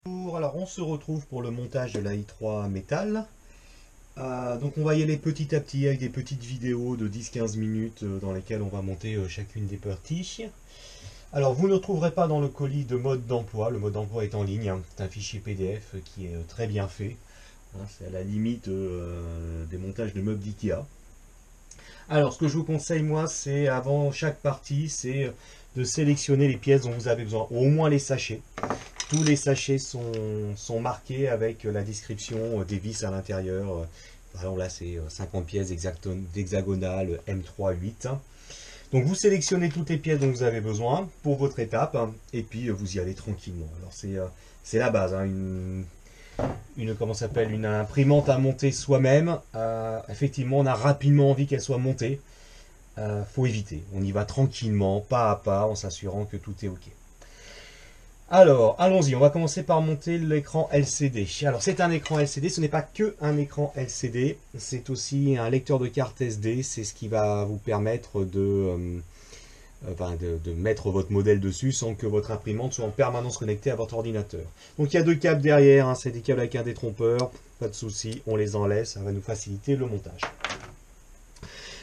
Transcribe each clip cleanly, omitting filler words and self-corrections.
Alors on se retrouve pour le montage de la i3 métal. Donc on va y aller petit à petit avec des petites vidéos de 10-15 minutes dans lesquelles on va monter chacune des parties. Alors vous ne trouverez pas dans le colis de mode d'emploi, le mode d'emploi est en ligne, hein. C'est un fichier PDF qui est très bien fait, hein. C'est à la limite des montages de meubles d'IKEA. Alors ce que je vous conseille moi, c'est avant chaque partie, c'est de sélectionner les pièces dont vous avez besoin, au moins les sachets. Tous les sachets sont marqués avec la description des vis à l'intérieur. Par exemple, là, c'est 50 pièces d'hexagonales M3-8. Donc, vous sélectionnez toutes les pièces dont vous avez besoin pour votre étape et puis vous y allez tranquillement. Alors, c'est la base, hein, comment s'appelle, une imprimante à monter soi-même. Effectivement, on a rapidement envie qu'elle soit montée. Faut éviter. On y va tranquillement, pas à pas, en s'assurant que tout est OK. Alors, allons-y, on va commencer par monter l'écran LCD. Alors, c'est un écran LCD, ce n'est pas que un écran LCD, c'est aussi un lecteur de carte SD, c'est ce qui va vous permettre de mettre votre modèle dessus sans que votre imprimante soit en permanence connectée à votre ordinateur. Donc, il y a deux câbles derrière, hein, c'est des câbles avec un détrompeur, pas de souci, on les enlève, ça va nous faciliter le montage.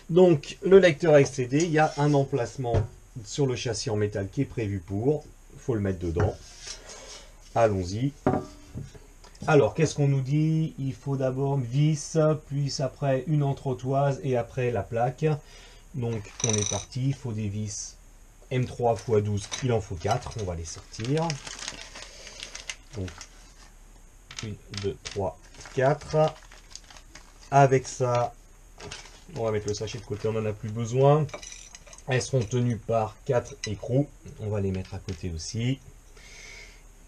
Donc, le lecteur LCD, il y a un emplacement sur le châssis en métal qui est prévu pour. Il faut le mettre dedans. Allons-y. Alors, qu'est-ce qu'on nous dit? Il faut d'abord une vis, puis après une entretoise et après la plaque. Donc, on est parti. Il faut des vis M3 x 12. Il en faut 4. On va les sortir. Donc, 1, 2, 3, 4. Avec ça, on va mettre le sachet de côté. On n'en a plus besoin. Elles seront tenues par 4 écrous. On va les mettre à côté aussi.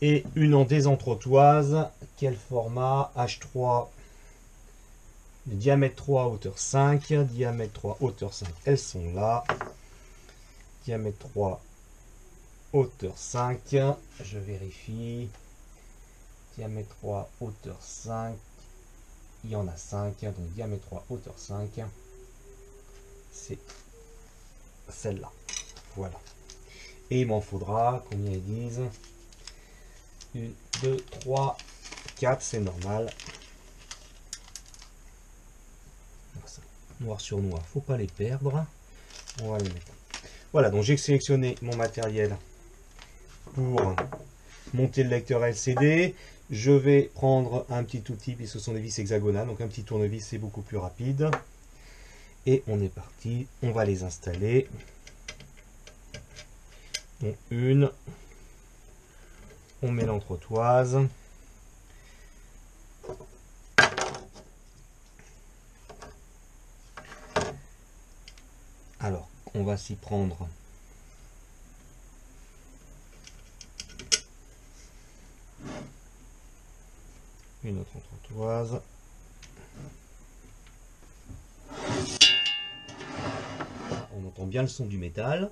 Et une en désentretoise. Quel format? H3. Diamètre 3, hauteur 5. Diamètre 3, hauteur 5. Elles sont là. Diamètre 3, hauteur 5. Je vérifie. Diamètre 3, hauteur 5. Il y en a 5. Donc diamètre 3, hauteur 5. C'est celle-là. Voilà. Et il m'en faudra, combien ils disent? 1, 2, 3, 4, c'est normal. Noir sur noir, faut pas les perdre. On va les mettre. Voilà, donc j'ai sélectionné mon matériel pour monter le lecteur LCD. Je vais prendre un petit outil, puis ce sont des vis hexagonales, donc un petit tournevis, c'est beaucoup plus rapide. Et on est parti, on va les installer. Donc une, on met l'entretoise. Alors, on va s'y prendre une autre entretoise. On entend bien le son du métal.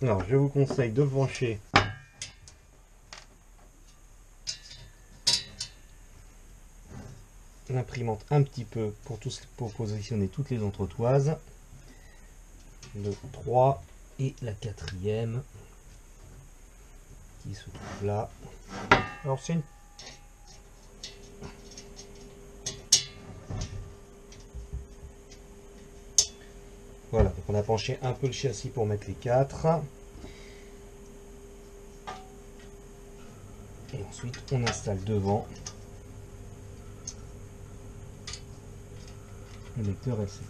Alors, je vous conseille de brancher l'imprimante un petit peu pour positionner toutes les entretoises. 2, 3 et la quatrième qui se trouve là. Alors, c'est une voilà, donc on a penché un peu le châssis pour mettre les 4. Et ensuite, on installe devant le lecteur LCD.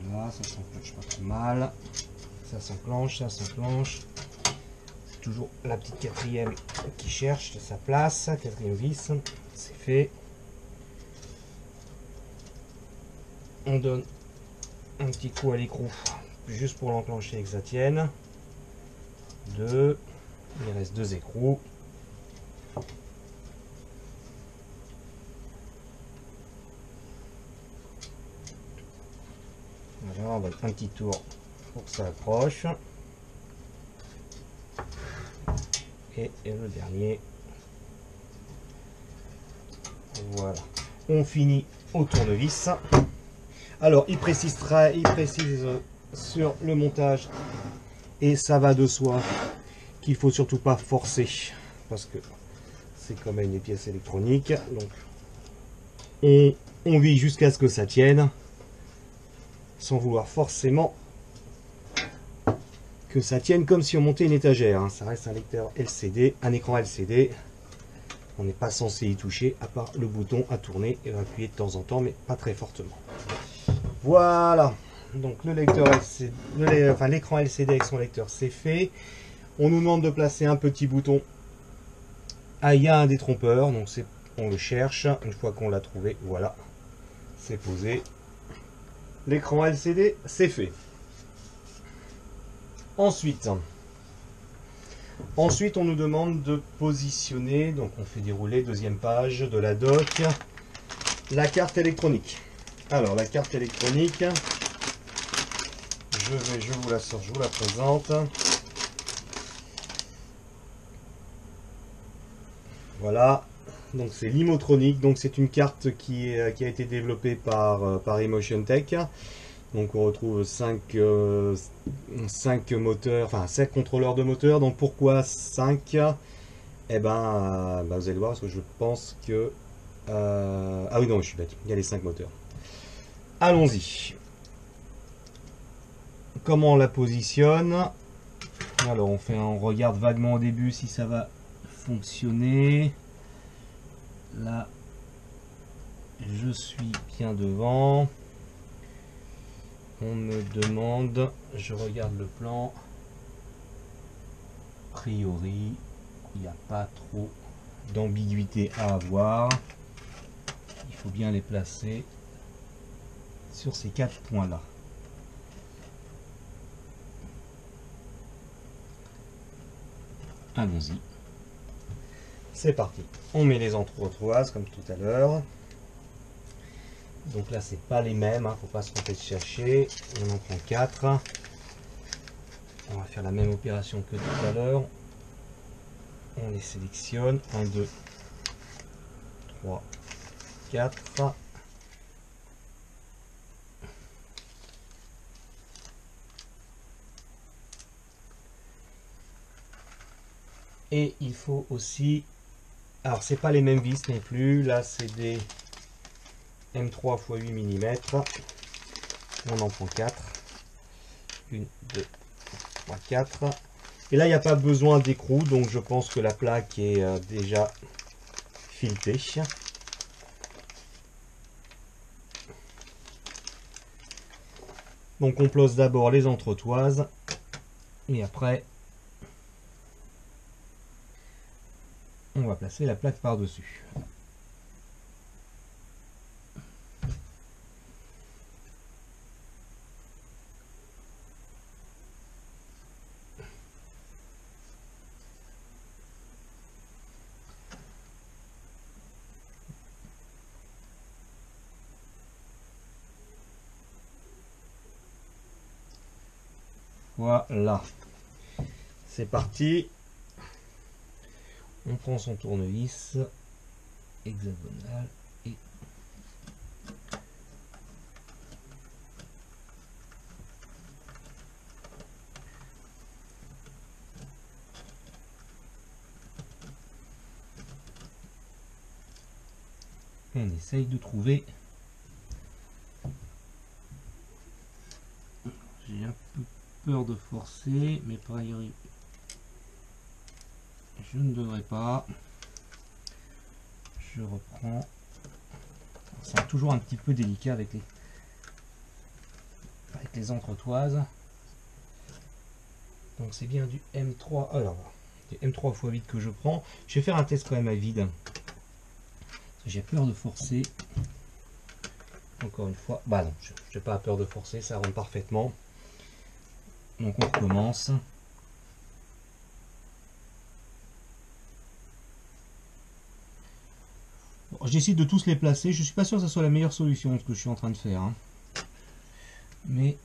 Voilà, ça s'enclenche pas trop mal. Ça s'enclenche, ça s'enclenche. C'est toujours la petite quatrième qui cherche sa place. Quatrième vis, c'est fait. On donne un petit coup à l'écrou juste pour l'enclencher et que ça tienne. 2. Il reste 2 écrous. Voilà, on va un petit tour pour que ça accroche. Et le dernier. Voilà. On finit au tournevis. Alors, il précise sur le montage, et ça va de soi, qu'il faut surtout pas forcer, parce que c'est quand même une pièce électronique. Donc, on vit jusqu'à ce que ça tienne, sans vouloir forcément que ça tienne comme si on montait une étagère. Hein. Ça reste un lecteur LCD, un écran LCD. On n'est pas censé y toucher, à part le bouton à tourner et à appuyer de temps en temps, mais pas très fortement. Voilà. Donc le lecteur LCD, l'écran LCD avec son lecteur, c'est fait. On nous demande de placer un petit bouton. Ah, il y a un détrompeur, donc on le cherche. Une fois qu'on l'a trouvé, voilà, c'est posé. L'écran LCD, c'est fait. Ensuite, on nous demande de positionner, donc on fait dérouler, deuxième page de la doc, la carte électronique. Alors la carte électronique, je vous la sors, je vous la présente. Voilà, donc c'est l'Imotronic, donc c'est une carte qui a été développée par Emotion Tech. Donc on retrouve 5 moteurs, enfin 5 contrôleurs de moteur. Donc pourquoi 5? Eh ben, vous allez voir, parce que je pense que... ah oui, non, je suis bête, il y a les 5 moteurs. Allons-y. Comment on la positionne? Alors on regarde vaguement au début si ça va fonctionner. Là, je suis bien devant. On me demande, je regarde le plan, a priori, il n'y a pas trop d'ambiguïté à avoir. Il faut bien les placer sur ces 4 points-là. Allons-y. C'est parti. On met les entretoises comme tout à l'heure. Donc là, c'est pas les mêmes, hein, faut pas se tromper de chercher. On en prend 4. On va faire la même opération que tout à l'heure. On les sélectionne. 1, 2, 3, 4. Et il faut aussi... Alors, c'est pas les mêmes vis non plus. Là, c'est des M3 x 8 mm. On en prend 4. 1, 2, 3, 4. Et là, il n'y a pas besoin d'écrou, donc je pense que la plaque est déjà filetée. Donc on place d'abord les entretoises et après on va placer la plaque par-dessus. Voilà, c'est parti. On prend son tournevis hexagonal et on essaye de trouver. J'ai un peu peur de forcer, mais a priori je ne devrais pas. Je reprends. C'est toujours un petit peu délicat avec les entretoises. Donc c'est bien du M3. Alors, du M3 x 8 que je prends. Je vais faire un test quand même à vide. J'ai peur de forcer. Encore une fois. Bah non, je n'ai pas peur de forcer, ça rentre parfaitement. Donc on recommence. Bon, j'essaie de tous les placer. Je suis pas sûr que ce soit la meilleure solution ce que je suis en train de faire. Hein. Mais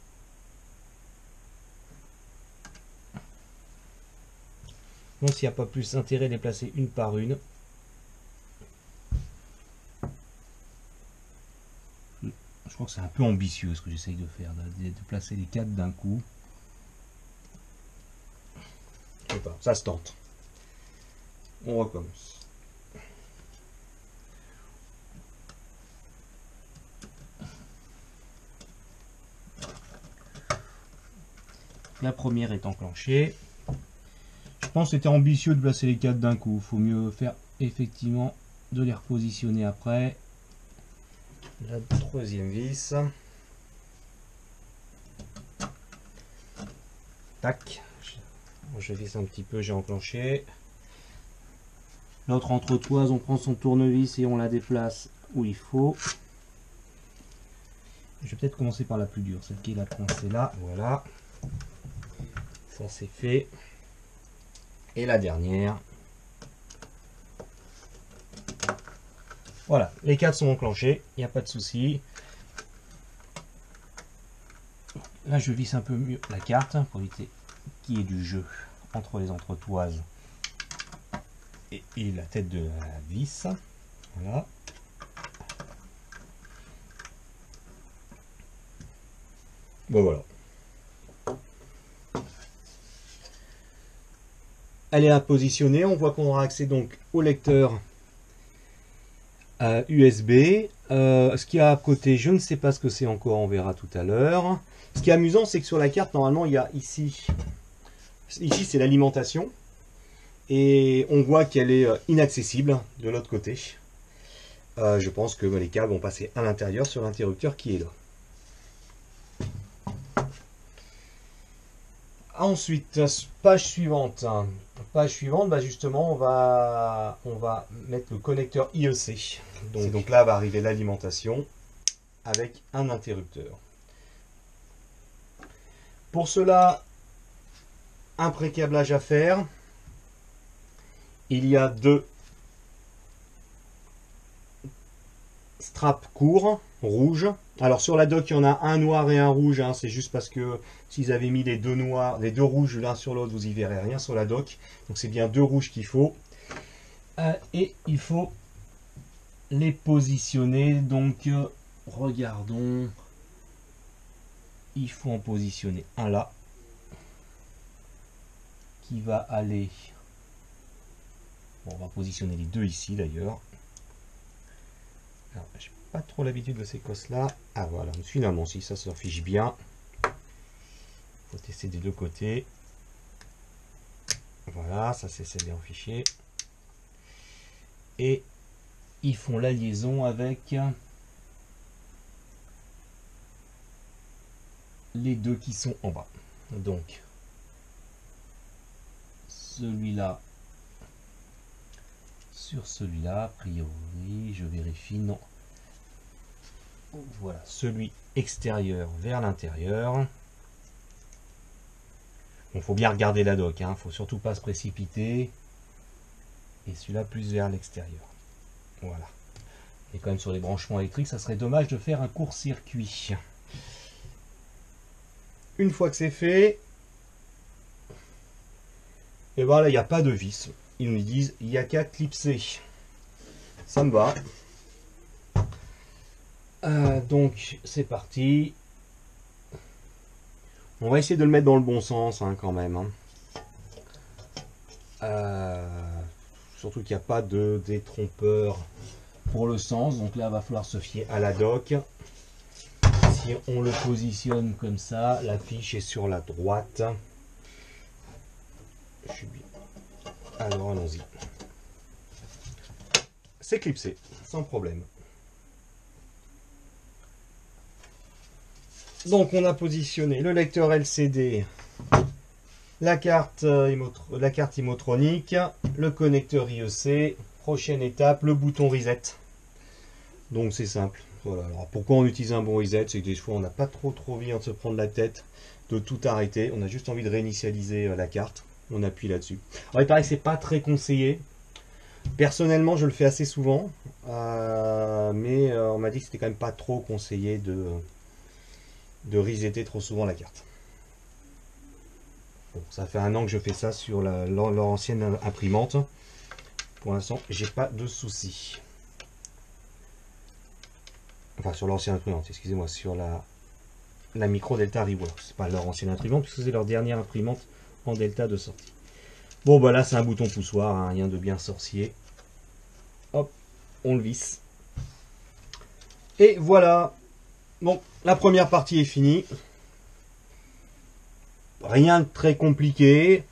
bon, s'il n'y a pas plus intérêt de les placer une par une. crois que c'est un peu ambitieux ce que j'essaye de faire, de placer les 4 d'un coup. Je sais pas, ça se tente. On recommence. La première est enclenchée. Je pense que c'était ambitieux de placer les 4 d'un coup. Il faut mieux faire effectivement de les repositionner après. La troisième vis. Tac. Je visse un petit peu, j'ai enclenché. L'autre entretoise, on prend son tournevis et on la déplace où il faut. Je vais peut-être commencer par la plus dure, celle qui est la coincée là. Voilà. Ça c'est fait. Et la dernière. Voilà, les 4 sont enclenchés, il n'y a pas de souci. Là je visse un peu mieux la carte pour éviter qu'il y ait du jeu entre les entretoises et la tête de la vis. Voilà. Bon voilà. Elle est à positionner, on voit qu'on aura accès donc au lecteur USB. Ce qu'il y a à côté, je ne sais pas ce que c'est encore, on verra tout à l'heure. Ce qui est amusant, c'est que sur la carte, normalement, il y a ici c'est l'alimentation. Et on voit qu'elle est inaccessible de l'autre côté. Je pense que les câbles vont passer à l'intérieur sur l'interrupteur qui est là. Ensuite, page suivante. Page suivante, bah justement, on va mettre le connecteur IEC. Donc là va arriver l'alimentation avec un interrupteur. Pour cela, un pré-câblage à faire. Il y a 2 straps courts, rouges. Alors sur la dock, il y en a un noir et un rouge. Hein. C'est juste parce que s'ils avaient mis les 2 noirs, les 2 rouges l'un sur l'autre, vous y verrez rien sur la dock. Donc c'est bien 2 rouges qu'il faut. Et il faut les positionner. Donc regardons. Il faut en positionner un là. Qui va aller... Bon, on va positionner les 2 ici d'ailleurs. Alors, j'ai pas trop l'habitude de ces cosses là. Ah voilà, finalement si ça se fiche bien. Faut tester des 2 côtés. Voilà, ça c'est bien fiché. Et ils font la liaison avec les 2 qui sont en bas. Donc celui-là sur celui-là, a priori, je vérifie, non. Voilà, celui extérieur vers l'intérieur. Bon, faut bien regarder la dock, hein, faut surtout pas se précipiter. Et celui-là plus vers l'extérieur. Voilà. Et quand même sur les branchements électriques, ça serait dommage de faire un court-circuit. Une fois que c'est fait, et voilà, il n'y a pas de vis. Ils nous disent, il n'y a qu'à clipser. Ça me va. Donc, c'est parti. On va essayer de le mettre dans le bon sens, hein, quand même. Hein. Surtout qu'il n'y a pas de détrompeur pour le sens. Donc là, il va falloir se fier à la dock. Si on le positionne comme ça, la fiche est sur la droite. Je suis bien. Alors allons-y. C'est clipsé, sans problème. Donc on a positionné le lecteur LCD, la carte Imotronic, le connecteur IEC. Prochaine étape, le bouton reset. Donc c'est simple. Voilà. Alors pourquoi on utilise un bon reset? C'est que des fois on n'a pas trop envie de se prendre la tête, de tout arrêter. On a juste envie de réinitialiser la carte. On appuie là-dessus. Alors il paraît que c'est pas très conseillé. Personnellement, je le fais assez souvent, mais on m'a dit que c'était quand même pas trop conseillé de resetter trop souvent la carte. Bon, ça fait 1 an que je fais ça sur leur ancienne imprimante. Pour l'instant, j'ai pas de soucis. Enfin, sur l'ancienne imprimante, excusez-moi, sur la Micro Delta Reworks. C'est pas leur ancienne imprimante, puisque c'est leur dernière imprimante en Delta de sortie. Bon, bah là, c'est un bouton poussoir, hein, rien de bien sorcier. Hop, on le visse. Et voilà. Bon, la première partie est finie. Rien de très compliqué.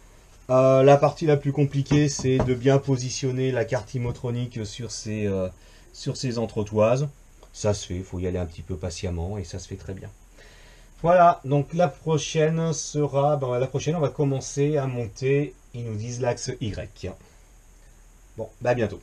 La partie la plus compliquée, c'est de bien positionner la carte Imotronic sur ces entretoises. Ça se fait, il faut y aller un petit peu patiemment et ça se fait très bien. Voilà, donc la prochaine sera... Bon, la prochaine, on va commencer à monter, ils nous disent l'axe Y. Bon, bah à bientôt.